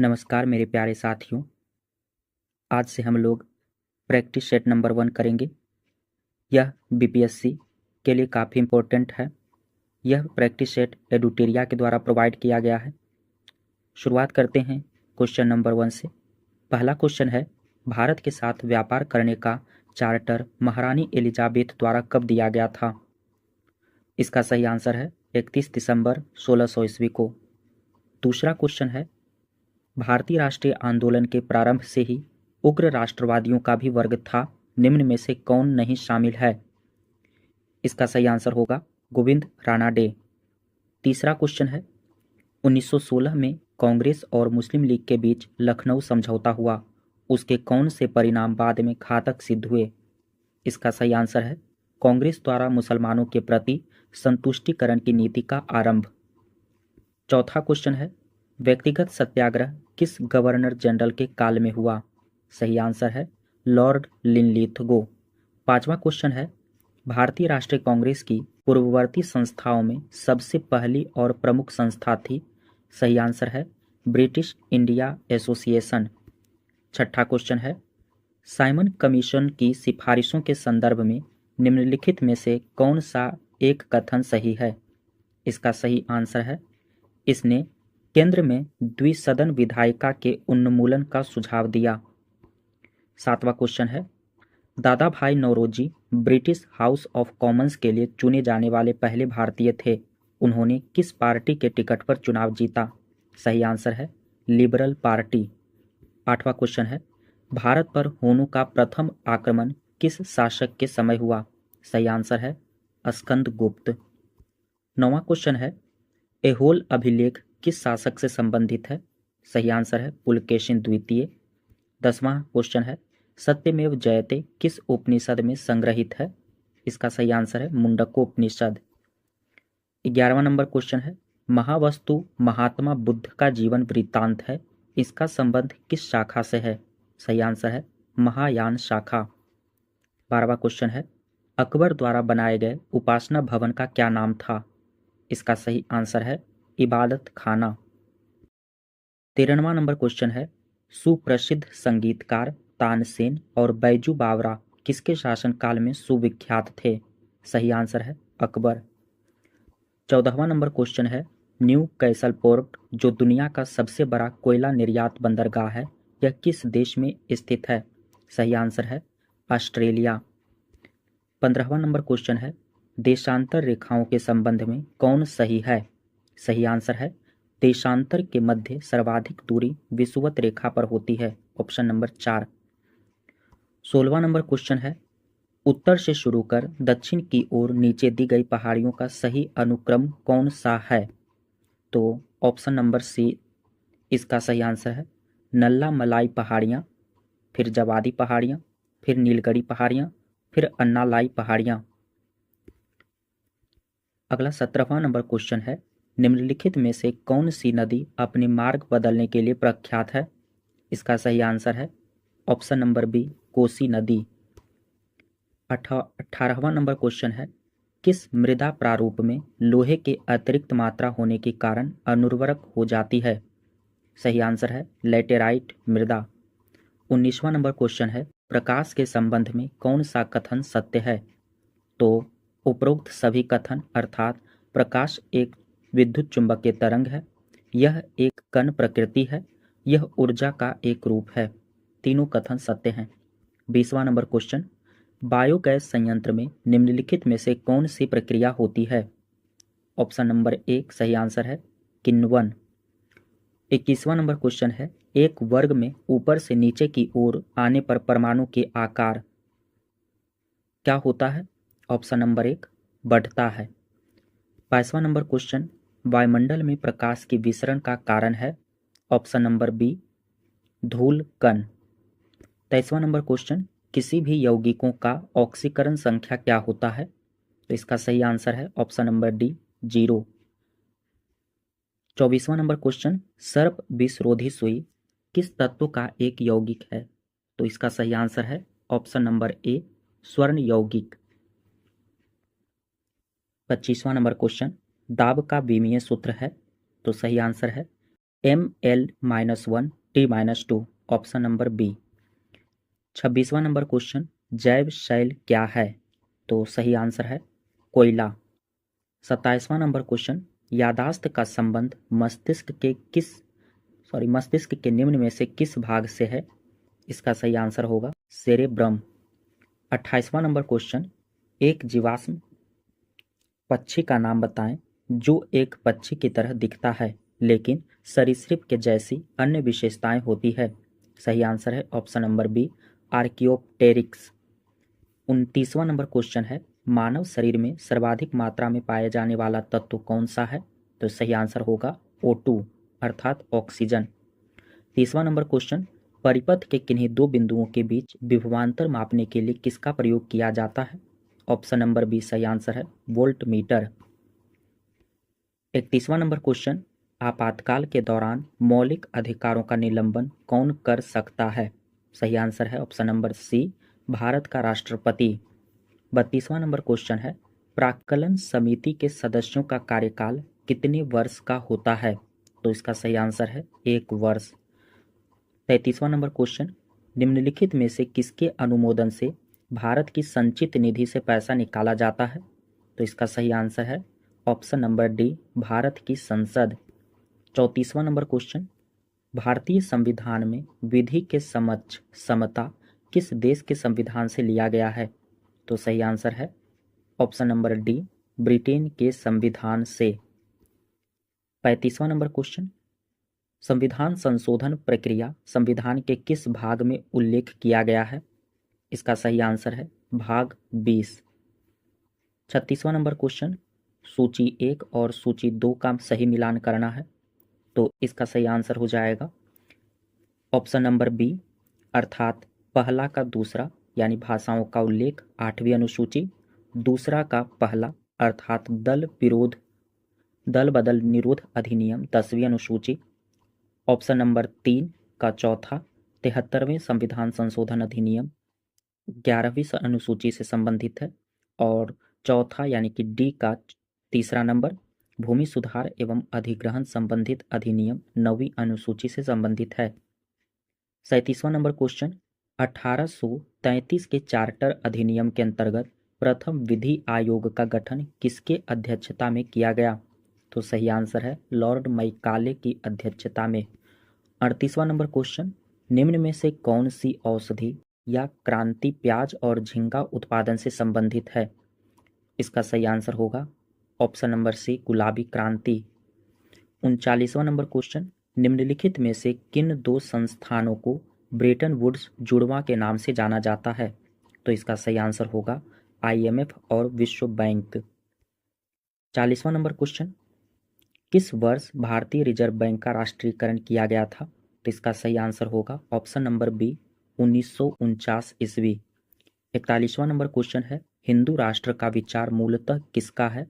नमस्कार मेरे प्यारे साथियों। आज से हम लोग प्रैक्टिस सेट नंबर 1 करेंगे। यह बीपीएससी के लिए काफ़ी इम्पोर्टेंट है। यह प्रैक्टिस सेट एडुटेरिया के द्वारा प्रोवाइड किया गया है। शुरुआत करते हैं क्वेश्चन नंबर 1 से। पहला क्वेश्चन है, भारत के साथ व्यापार करने का चार्टर महारानी एलिजाबेथ द्वारा कब दिया गया था? इसका सही आंसर है 31 दिसंबर 1600 ईस्वी को। दूसरा क्वेश्चन है, भारतीय राष्ट्रीय आंदोलन के प्रारंभ से ही उग्र राष्ट्रवादियों का भी वर्ग था, निम्न में से कौन नहीं शामिल है? इसका सही आंसर होगा गोविंद रानाडे। तीसरा क्वेश्चन है, 1916 में कांग्रेस और मुस्लिम लीग के बीच लखनऊ समझौता हुआ, उसके कौन से परिणाम बाद में घातक सिद्ध हुए? इसका सही आंसर है कांग्रेस द्वारा मुसलमानों के प्रति संतुष्टिकरण की नीति का आरंभ। चौथा क्वेश्चन है, व्यक्तिगत सत्याग्रह किस गवर्नर जनरल के काल में हुआ? सही आंसर है लॉर्ड लिनलिथगो। पांचवा क्वेश्चन है, भारतीय राष्ट्रीय कांग्रेस की पूर्ववर्ती संस्थाओं में सबसे पहली और प्रमुख संस्था थी? सही आंसर है ब्रिटिश इंडिया एसोसिएशन। छठा क्वेश्चन है, साइमन कमीशन की सिफारिशों के संदर्भ में निम्नलिखित में से कौन सा एक कथन सही है? इसका सही आंसर है इसने केंद्र में द्विसदन विधायिका के उन्मूलन का सुझाव दिया। सातवां क्वेश्चन है, Dadabhai Naoroji British House of Commons के लिए चुने जाने वाले पहले भारतीय थे, उन्होंने किस पार्टी के टिकट पर चुनाव जीता? सही आंसर है लिबरल पार्टी। आठवां क्वेश्चन है, भारत पर हुनों का प्रथम आक्रमण किस शासक के समय हुआ? सही आंसर है स्कंदगुप्त। नौवां क्वेश्चन है, ऐहोल अभिलेख किस शासक से संबंधित है? सही आंसर है पुलकेशिन द्वितीय। 10वां क्वेश्चन है, सत्यमेव जयते किस उपनिषद में संग्रहित है? इसका सही आंसर है मुंडकोपनिषद। 11वां नंबर क्वेश्चन है, महावस्तु महात्मा बुद्ध का जीवन वृत्तांत है, इसका संबंध किस शाखा से है? सही आंसर है महायान शाखा। 12वां क्वेश्चन है, अकबर द्वारा बनाए गए उपासना भवन का क्या नाम था? इसका सही आंसर है इबादत खाना। 13वां नंबर क्वेश्चन है, सुप्रसिद्ध संगीतकार तानसेन और बैजू बावरा किसके शासनकाल में सुविख्यात थे? सही आंसर है अकबर। 14वां नंबर क्वेश्चन है, न्यू कैसल पोर्ट जो दुनिया का सबसे बड़ा कोयला निर्यात बंदरगाह है, यह किस देश में स्थित है? सही आंसर है ऑस्ट्रेलिया। 15वां नंबर क्वेश्चन है, देशांतर रेखाओं के संबंध में कौन सही है? सही आंसर है देशांतर के मध्य सर्वाधिक दूरी विषुवत रेखा पर होती है, ऑप्शन नंबर 4। 16वां नंबर क्वेश्चन है, उत्तर से शुरू कर दक्षिण की ओर नीचे दी गई पहाड़ियों का सही अनुक्रम कौन सा है? तो ऑप्शन नंबर सी इसका सही आंसर है नल्ला मलाई पहाड़ियाँ, फिर जवादी पहाड़ियाँ, फिर नीलगढ़ी पहाड़ियाँ, फिर अन्नालाई पहाड़ियाँ। अगला 17वां नंबर क्वेश्चन है, निम्नलिखित में से कौन सी नदी अपने मार्ग बदलने के लिए प्रख्यात है? इसका सही आंसर है ऑप्शन नंबर बी कोसी नदी। 18वां नंबर क्वेश्चन है, किस मृदा प्रारूप में लोहे के अतिरिक्त मात्रा होने के कारण अनुर्वरक हो जाती है? सही आंसर है लेटेराइट मृदा। 19वां नंबर क्वेश्चन है, प्रकाश के संबंध में कौन सा कथन सत्य है? तो उपरोक्त सभी कथन अर्थात प्रकाश एक विद्युत चुंबकीय तरंग है, यह एक कण प्रकृति है, यह ऊर्जा का एक रूप है, तीनों कथन सत्य हैं। 20वां नंबर क्वेश्चन, बायोगैस संयंत्र में निम्नलिखित में से कौन सी प्रक्रिया होती है? ऑप्शन नंबर 1 सही आंसर है किण्वन। 21वां नंबर क्वेश्चन है, एक वर्ग में ऊपर से नीचे की ओर आने पर परमाणु के आकार क्या होता है? ऑप्शन नंबर 1 बढ़ता है। 22वां नंबर क्वेश्चन, वायुमंडल में प्रकाश के विसरण का कारण है? ऑप्शन नंबर बी धूल कण। 23वां नंबर क्वेश्चन, किसी भी यौगिकों का ऑक्सीकरण संख्या क्या होता है? तो इसका सही आंसर है ऑप्शन नंबर डी 0। 24वां नंबर क्वेश्चन, सर्प विषरोधी सुई किस तत्व का एक यौगिक है? तो इसका सही आंसर है ऑप्शन नंबर ए स्वर्ण यौगिक। 25वां नंबर क्वेश्चन, दाब का विमीय सूत्र है? तो सही आंसर है ML-1 T-2, option number B. 26वां नंबर क्वेश्चन, जैव शैल क्या है? तो सही आंसर है कोयला। 27वां नंबर क्वेश्चन, यादाश्त का संबंध मस्तिष्क के निम्न में से किस भाग से है? इसका सही आंसर होगा सेरेब्रम। 28वां नंबर क्वेश्चन, एक जीवाश्म पक्षी का नाम बताएं जो एक पक्षी की तरह दिखता है लेकिन सरीसृप के जैसी अन्य विशेषताएं होती है। सही आंसर है ऑप्शन नंबर बी, आर्कियोप्टेरिक्स। 29वां नंबर क्वेश्चन है, मानव शरीर में सर्वाधिक मात्रा में पाया जाने वाला तत्व कौन सा है? तो सही आंसर होगा O2 अर्थात ऑक्सीजन। 30वां नंबर क्वेश्चन, परिपथ के किन्हीं दो बिंदुओं के बीच विभवांतर मापने के लिए किसका प्रयोग किया जाता है? ऑप्शन नंबर बी सही आंसर है वोल्ट मीटर। 31वां नंबर क्वेश्चन, आपातकाल के दौरान मौलिक अधिकारों का निलंबन कौन कर सकता है? सही आंसर है ऑप्शन नंबर सी, भारत का राष्ट्रपति। 32वां नंबर क्वेश्चन है, प्राक्कलन समिति के सदस्यों का कार्यकाल कितने वर्ष का होता है? तो इसका सही आंसर है 1 वर्ष। 33वां नंबर क्वेश्चन, निम्नलिखित में से किसके अनुमोदन से भारत की संचित निधि से पैसा निकाला जाता है? तो इसका सही आंसर है ऑप्शन नंबर डी, भारत की संसद। 34वां नंबर क्वेश्चन, भारतीय संविधान में विधि के समक्ष समता किस देश के संविधान से लिया गया है? तो सही आंसर है ऑप्शन नंबर डी, ब्रिटेन के संविधान से। 35वां नंबर क्वेश्चन, संविधान संशोधन प्रक्रिया संविधान के किस भाग में उल्लेख किया गया है? इसका सही आंसर है भाग 20। 36वां नंबर क्वेश्चन, सूची 1 और सूची 2 का सही मिलान करना है तो इसका सही आंसर हो जाएगा ऑप्शन नंबर बी अर्थात पहला का दूसरा यानी भाषाओं का उल्लेख 8वीं अनुसूची, दूसरा का पहला अर्थात दल बदल निरोध अधिनियम 10वीं अनुसूची, ऑप्शन नंबर 3 का चौथा 73वें संविधान संशोधन अधिनियम 11वीं अनुसूची से संबंधित है, और चौथा यानी कि डी का तीसरा नंबर भूमि सुधार एवं अधिग्रहण संबंधित अधिनियम 9वीं अनुसूची से संबंधित है। 37वां नंबर क्वेश्चन, 1833 के चार्टर अधिनियम के अंतर्गत प्रथम विधि आयोग का गठन किसके अध्यक्षता में किया गया? तो सही आंसर है लॉर्ड मैकाले की अध्यक्षता में। 38वां नंबर क्वेश्चन, निम्न में से कौन सी औषधि या क्रांति प्याज और झींगा उत्पादन से संबंधित है? इसका सही आंसर होगा ऑप्शन नंबर सी, गुलाबी क्रांति। 39वां नंबर क्वेश्चन, निम्नलिखित में से किन दो संस्थानों को ब्रेटन वुड्स जुड़वां के नाम से जाना जाता है? तो इसका सही आंसर होगा IMF और विश्व बैंक। 40वां नंबर क्वेश्चन, किस वर्ष भारतीय रिजर्व बैंक का राष्ट्रीयकरण किया गया था? तो इसका सही आंसर होगा ऑप्शन नंबर बी, 1949 ईस्वी। 41वां नंबर क्वेश्चन है, हिंदू राष्ट्र का विचार मूलतः किसका है?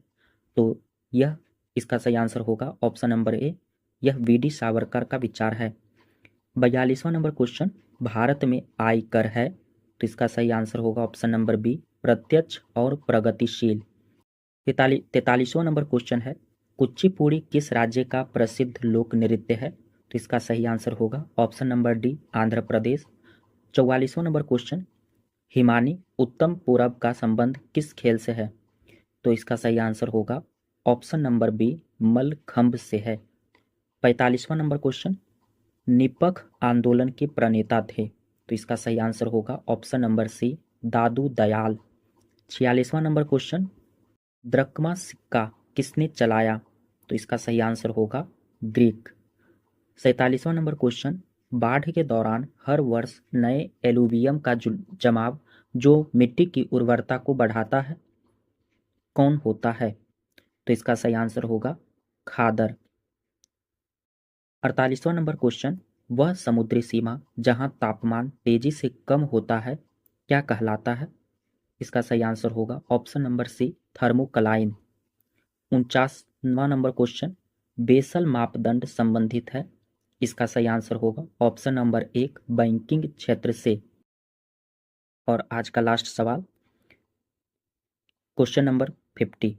तो यह इसका सही आंसर होगा ऑप्शन नंबर ए, यह VD सावरकर का विचार है। 42वां नंबर क्वेश्चन, भारत में आय कर है? तो इसका सही आंसर होगा ऑप्शन नंबर बी, प्रत्यक्ष और प्रगतिशील। 43वां नंबर क्वेश्चन है, कुचिपुड़ी किस राज्य का प्रसिद्ध लोक नृत्य है? तो इसका सही आंसर होगा option number D, Andhra Pradesh. 44वां number question, Himani उत्तम पूरब का संबंध किस खेल से है? तो इसका सही आंसर होगा ऑप्शन नंबर बी, मल्लखंब से है। 45वां नंबर क्वेश्चन, निपख आंदोलन के प्रणेता थे? तो इसका सही आंसर होगा ऑप्शन नंबर सी, दादू दयाल। 46वां नंबर क्वेश्चन, द्रकमा सिक्का किसने चलाया? तो इसका सही आंसर होगा ग्रीक। 47वां नंबर क्वेश्चन, बाढ़ के दौरान हर वर्ष नए एलुवियम का जमाव जो मिट्टी की उर्वरता को बढ़ाता है कौन होता है? तो इसका सही आंसर होगा खादर। 48वां नंबर क्वेश्चन, वह समुद्री सीमा जहां तापमान तेजी से कम होता है क्या कहलाता है? इसका सही आंसर होगा ऑप्शन नंबर सी, थर्मोकलाइन। 49वां नंबर क्वेश्चन, बेसल मापदंड संबंधित है? इसका सही आंसर होगा ऑप्शन नंबर 1, बैंकिंग क्षेत्र से। और आज का लास्ट सवाल, क्वेश्चन नंबर 50,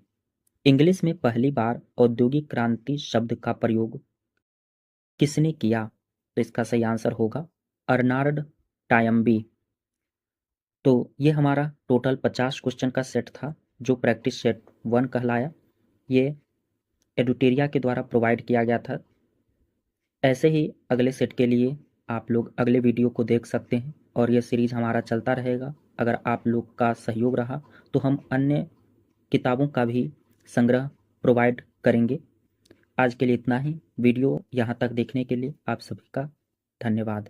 इंग्लिश में पहली बार औद्योगिक क्रांति शब्द का प्रयोग किसने किया? तो इसका सही आंसर होगा अर्नाल्ड टायम्बी। तो ये हमारा टोटल 50 क्वेश्चन का सेट था जो प्रैक्टिस सेट 1 कहलाया। ये एडुटेरिया के द्वारा प्रोवाइड किया गया था। ऐसे ही अगले सेट के लिए आप लोग अगले वीडियो को देख सकते हैं और ये सीरीज़ हमारा चलता रहेगा। अगर आप लोग का सहयोग रहा तो हम अन्य किताबों का भी संग्रह प्रोवाइड करेंगे। आज के लिए इतना ही। वीडियो यहाँ तक देखने के लिए आप सभी का धन्यवाद।